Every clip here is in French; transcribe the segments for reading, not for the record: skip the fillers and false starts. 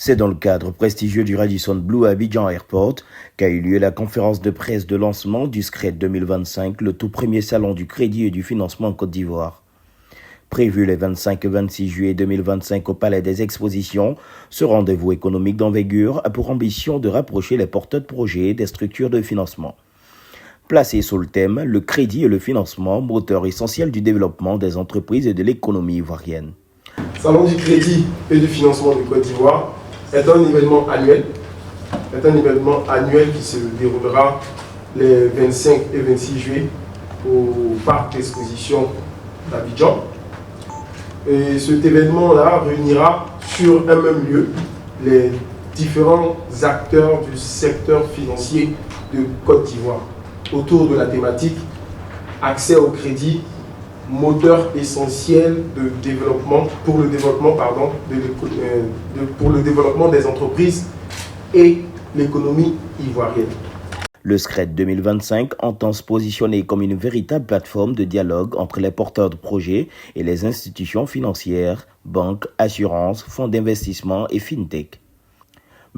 C'est dans le cadre prestigieux du Radisson Blu à Abidjan Airport qu'a eu lieu la conférence de presse de lancement du SCRED 2025, le tout premier salon du crédit et du financement en Côte d'Ivoire. Prévu les 25 et 26 juillet 2025 au Palais des Expositions, ce rendez-vous économique d'envergure a pour ambition de rapprocher les porteurs de projets des structures de financement. Placé sous le thème « Le crédit et le financement, moteur essentiel du développement des entreprises et de l'économie ivoirienne ». Salon du crédit et du financement de Côte d'Ivoire est un événement annuel qui se déroulera les 25 et 26 juillet au parc d'exposition d'Abidjan. Et cet événement-là réunira sur un même lieu les différents acteurs du secteur financier de Côte d'Ivoire autour de la thématique accès au crédit, moteur essentiel de développement pour le développement des entreprises et l'économie ivoirienne. Le SCRED 2025 entend se positionner comme une véritable plateforme de dialogue entre les porteurs de projets et les institutions financières, banques, assurances, fonds d'investissement et fintech.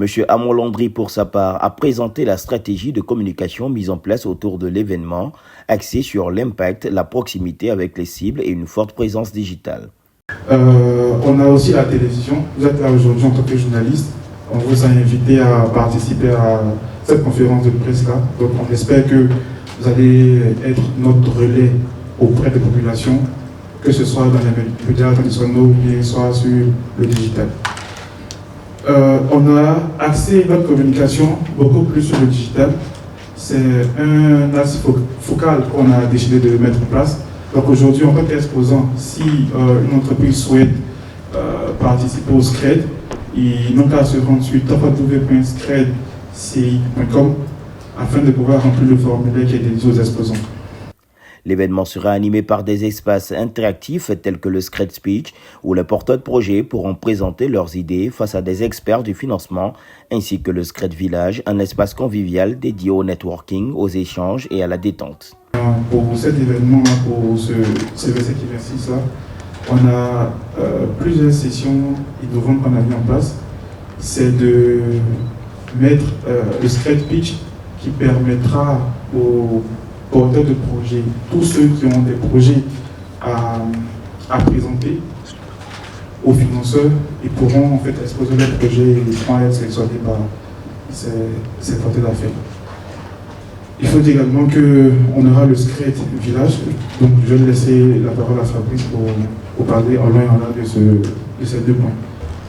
M. Amon Landry, pour sa part, a présenté la stratégie de communication mise en place autour de l'événement, axée sur l'impact, la proximité avec les cibles et une forte présence digitale. On a aussi la télévision. Vous êtes là aujourd'hui en tant que journaliste. On vous a invité à participer à cette conférence de presse-là. Donc on espère que vous allez être notre relais auprès des populations, que ce soit dans les médias traditionnels ou bien soit sur le digital. On a axé notre communication beaucoup plus sur le digital. C'est un axe focal qu'on a décidé de mettre en place. Donc aujourd'hui, en tant qu'exposant, si une entreprise souhaite participer au SCRED, ils n'ont qu'à se rendre sur www.scredci.com afin de pouvoir remplir le formulaire qui est dédié aux exposants. L'événement sera animé par des espaces interactifs tels que le SCRED Speech, où les porteurs de projets pourront présenter leurs idées face à des experts du financement, ainsi que le SCRED Village, un espace convivial dédié au networking, aux échanges et à la détente. Pour cet événement, pour ce CVC qui exercice là, on a plusieurs sessions innovantes qu'on a mis en place. C'est de mettre le SCRED Pitch qui permettra aux porteurs de projets, tous ceux qui ont des projets à présenter aux financeurs, ils pourront en fait exposer leurs projets sans être sélectionnés par ces porteurs d'affaires. Il faut dire également qu'on aura le SCRED Village, donc je vais laisser la parole à Fabrice pour parler en loin et en large de ces deux points.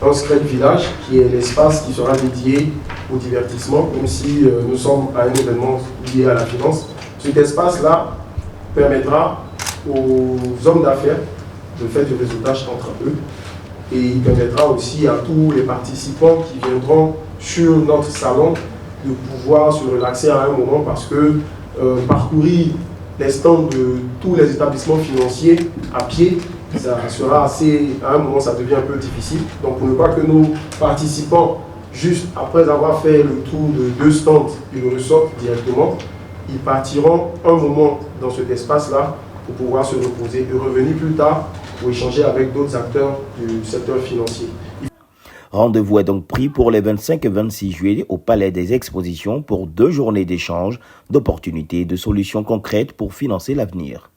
Un SCRED Village qui est l'espace qui sera dédié au divertissement, même si nous sommes à un événement lié à la finance. Cet espace-là permettra aux hommes d'affaires de faire du réseautage entre eux et il permettra aussi à tous les participants qui viendront sur notre salon de pouvoir se relaxer à un moment parce que parcourir les stands de tous les établissements financiers à pied, ça sera à un moment ça devient un peu difficile. Donc pour ne pas que nos participants, juste après avoir fait le tour de 2 stands, ils ressortent directement, ils partiront un moment dans cet espace-là pour pouvoir se reposer et revenir plus tard pour échanger avec d'autres acteurs du secteur financier. Rendez-vous est donc pris pour les 25 et 26 juillet au Palais des Expositions pour 2 journées d'échanges, d'opportunités et de solutions concrètes pour financer l'avenir.